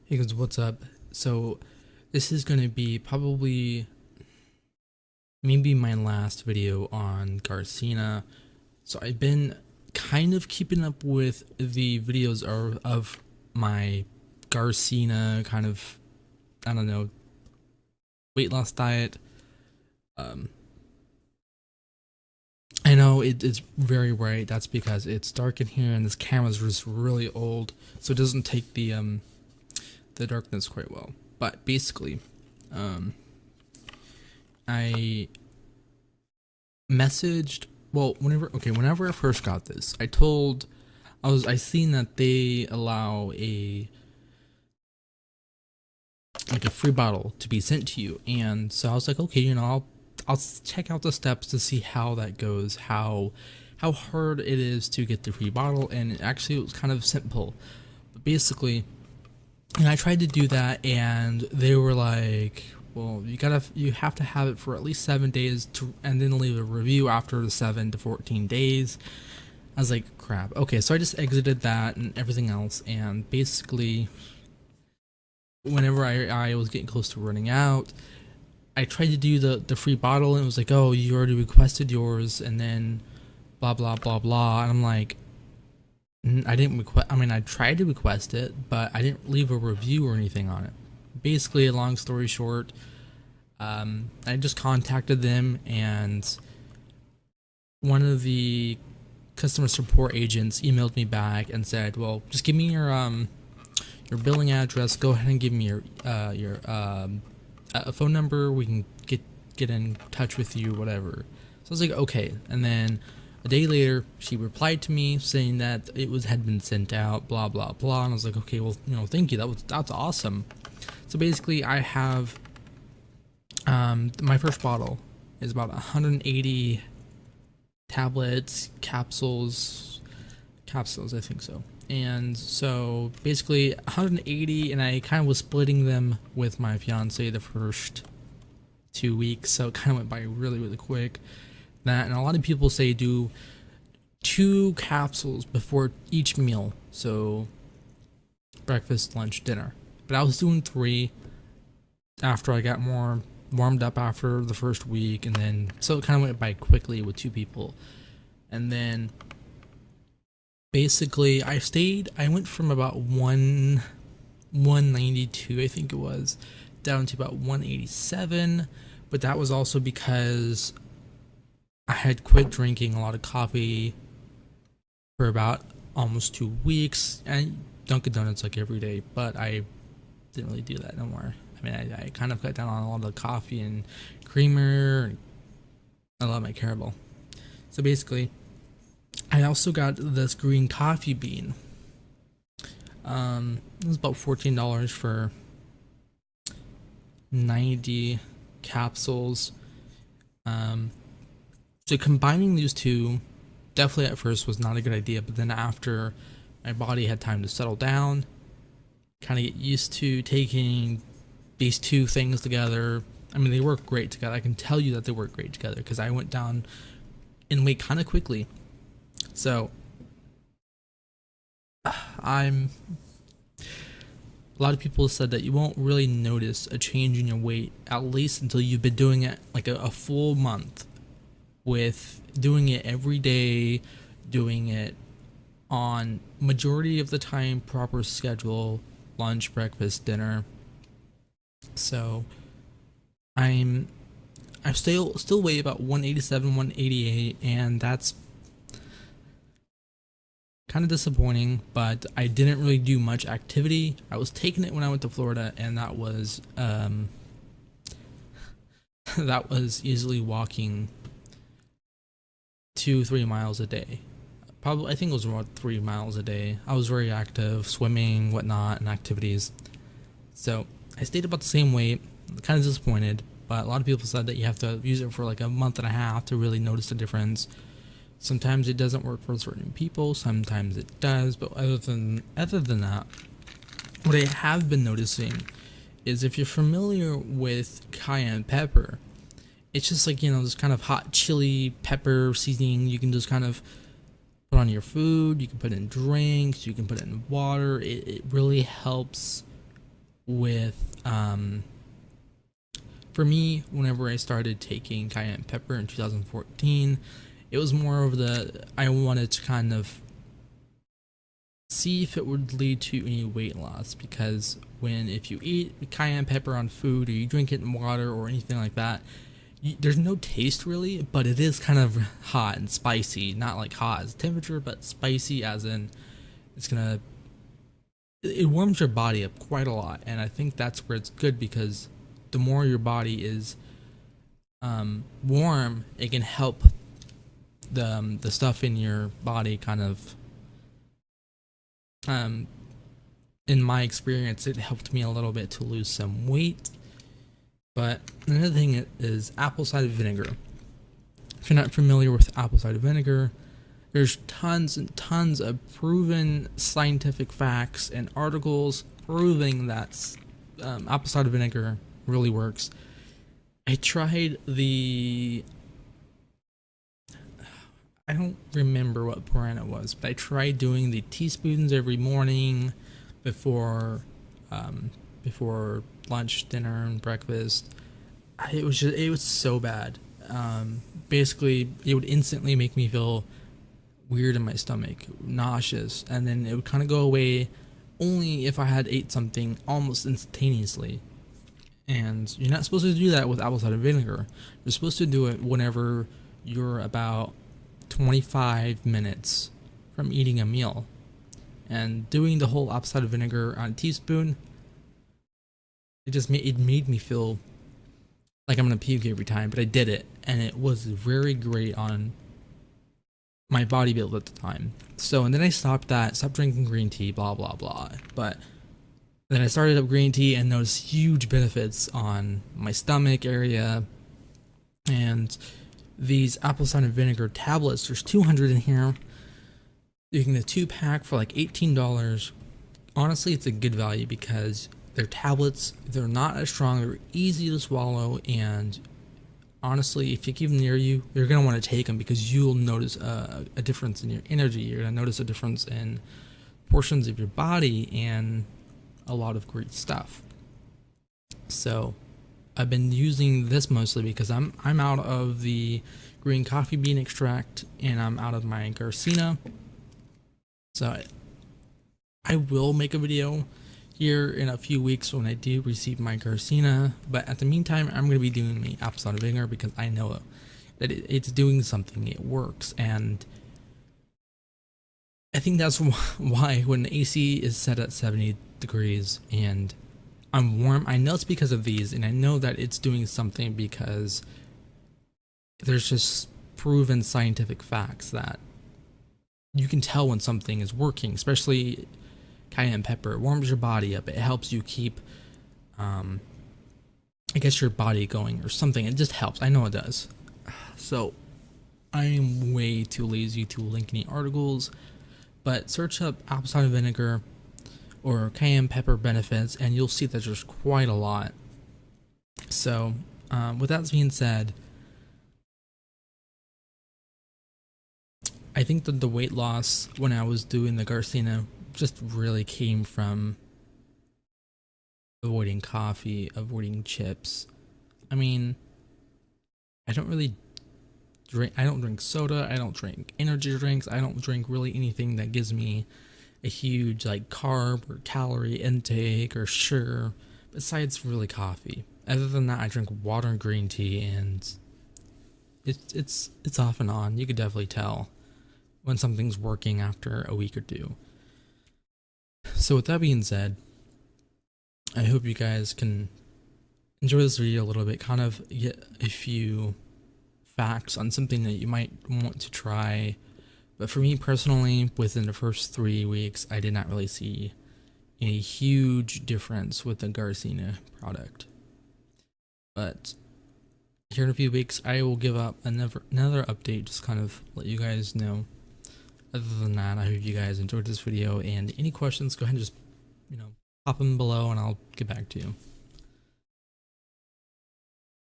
Hey guys, what's up? So this is gonna be probably maybe my last video on Garcinia. So I've been kind of keeping up with the videos of my Garcinia kind of, I don't know, weight loss diet. Um, I know it's very bright. That's because it's dark in here and this camera's just really old, so it doesn't take the darkness quite well. But basically, um, I messaged, well, whenever I first got this, I seen that they allow a free bottle to be sent to you, and so I was like, okay, I'll check out the steps to see how that goes, how hard it is to get the free bottle, and actually it was kind of simple. But basically, and I tried to do that, and they were like, well, you have to have it for at least 7 days and then leave a review after the 7 to 14 days. I was like, crap. Okay, so I just exited that and everything else, and basically, whenever I was getting close to running out, I tried to do the free bottle, and it was like, oh, you already requested yours, and then blah blah blah blah, and I'm like, I didn't request. I mean, I tried to request it, but I didn't leave a review or anything on it. Basically, a long story short, I just contacted them, and one of the customer support agents emailed me back and said, "Well, just give me your billing address. Go ahead and give me your a phone number. We can get in touch with you, whatever." So I was like, okay, and then a day later, she replied to me saying that had been sent out, blah blah blah, and I was like, okay, well, thank you. That's awesome. So basically, I have my first bottle is about 180 tablets, capsules, I think so. And so basically 180, and I kind of was splitting them with my fiance the first 2 weeks, so it kind of went by really really quick. That, and a lot of people say do 2 capsules before each meal, so breakfast, lunch, dinner. But I was doing 3 after I got more warmed up after the first week, and then so it kind of went by quickly with 2 people. And then basically I went from about 192, I think it was, down to about 187, but that was also because I had quit drinking a lot of coffee for about almost 2 weeks, and Dunkin' Donuts like every day, but I didn't really do that no more. I mean, I kind of cut down on all the coffee and creamer. I love my caramel. So basically, I also got this green coffee bean. It was about $14 for 90 capsules. So combining these two definitely at first was not a good idea, but then after my body had time to settle down, kind of get used to taking these 2 things together. I mean, they work great together. I can tell you that they work great together because I went down in weight kind of quickly. So a lot of people said that you won't really notice a change in your weight at least until you've been doing it like a full month, with doing it every day, doing it on majority of the time, proper schedule, lunch, breakfast, dinner. So I still weigh about 187, 188, and that's kind of disappointing, but I didn't really do much activity. I was taking it when I went to Florida, and that was that was easily walking 2-3 miles a day. Probably, I think it was about 3 miles a day. I was very active, swimming, whatnot, and activities. So I stayed about the same weight. Kind of disappointed, but a lot of people said that you have to use it for like a month and a half to really notice the difference. Sometimes it doesn't work for certain people, sometimes it does, but other than that, what I have been noticing is if you're familiar with cayenne pepper, it's just like, this kind of hot chili pepper seasoning you can just kind of put on your food, you can put in drinks, you can put it in water. It really helps with for me, whenever I started taking cayenne pepper in 2014, it was more of I wanted to kind of see if it would lead to any weight loss, because if you eat cayenne pepper on food or you drink it in water or anything like that, there's no taste really, but it is kind of hot and spicy. Not like hot as temperature, but spicy as in it warms your body up quite a lot. And I think that's where it's good, because the more your body is warm, it can help the stuff in your body kind of in my experience, it helped me a little bit to lose some weight. But another thing is apple cider vinegar. If you're not familiar with apple cider vinegar, there's tons and tons of proven scientific facts and articles proving that apple cider vinegar really works. I tried I don't remember what brand it was, but I tried doing the teaspoons every morning before lunch, dinner, and breakfast. It was so bad. Basically, it would instantly make me feel weird in my stomach, nauseous, and then it would kind of go away only if I had ate something almost instantaneously. And you're not supposed to do that with apple cider vinegar. You're supposed to do it whenever you're about 25 minutes from eating a meal. And doing the whole apple cider vinegar on a teaspoon, it made me feel like I'm gonna puke every time, but I did it, and it was very great on my body build at the time. So, and then I stopped drinking green tea, blah blah blah. But then I started up green tea and noticed huge benefits on my stomach area. And these apple cider vinegar tablets, there's 200 in here. You can get a 2-pack for like $18. Honestly, it's a good value because they're tablets, they're not as strong, they're easy to swallow, and honestly, if you keep them near you, you're going to want to take them because you'll notice a difference in your energy. You're going to notice a difference in portions of your body and a lot of great stuff. So I've been using this mostly because I'm out of the green coffee bean extract and I'm out of my Garcinia. So I will make a video here in a few weeks when I do receive my Garcinia, but at the meantime, I'm going to be doing my apple cider vinegar because I know that it's doing something, it works. And I think that's why when the AC is set at 70 degrees and I'm warm, I know it's because of these, and I know that it's doing something because there's just proven scientific facts that you can tell when something is working, especially cayenne pepper. It warms your body up. It helps you keep, I guess, your body going or something. It just helps. I know it does. So I am way too lazy to link any articles, but search up apple cider vinegar or cayenne pepper benefits, and you'll see that there's quite a lot. So, with that being said, I think that the weight loss when I was doing the Garcinia just really came from avoiding coffee, avoiding chips. I mean, I don't drink soda, I don't drink energy drinks, I don't drink really anything that gives me a huge like carb or calorie intake or sugar besides really coffee. Other than that, I drink water and green tea, and it's off and on. You could definitely tell when something's working after a week or two. So with that being said, I hope you guys can enjoy this video a little bit, kind of get a few facts on something that you might want to try. But for me personally, within the first 3 weeks, I did not really see a huge difference with the Garcinia product. But here in a few weeks, I will give up another update, just kind of let you guys know. Other than that, I hope you guys enjoyed this video, and any questions, go ahead and just, pop them below and I'll get back to you.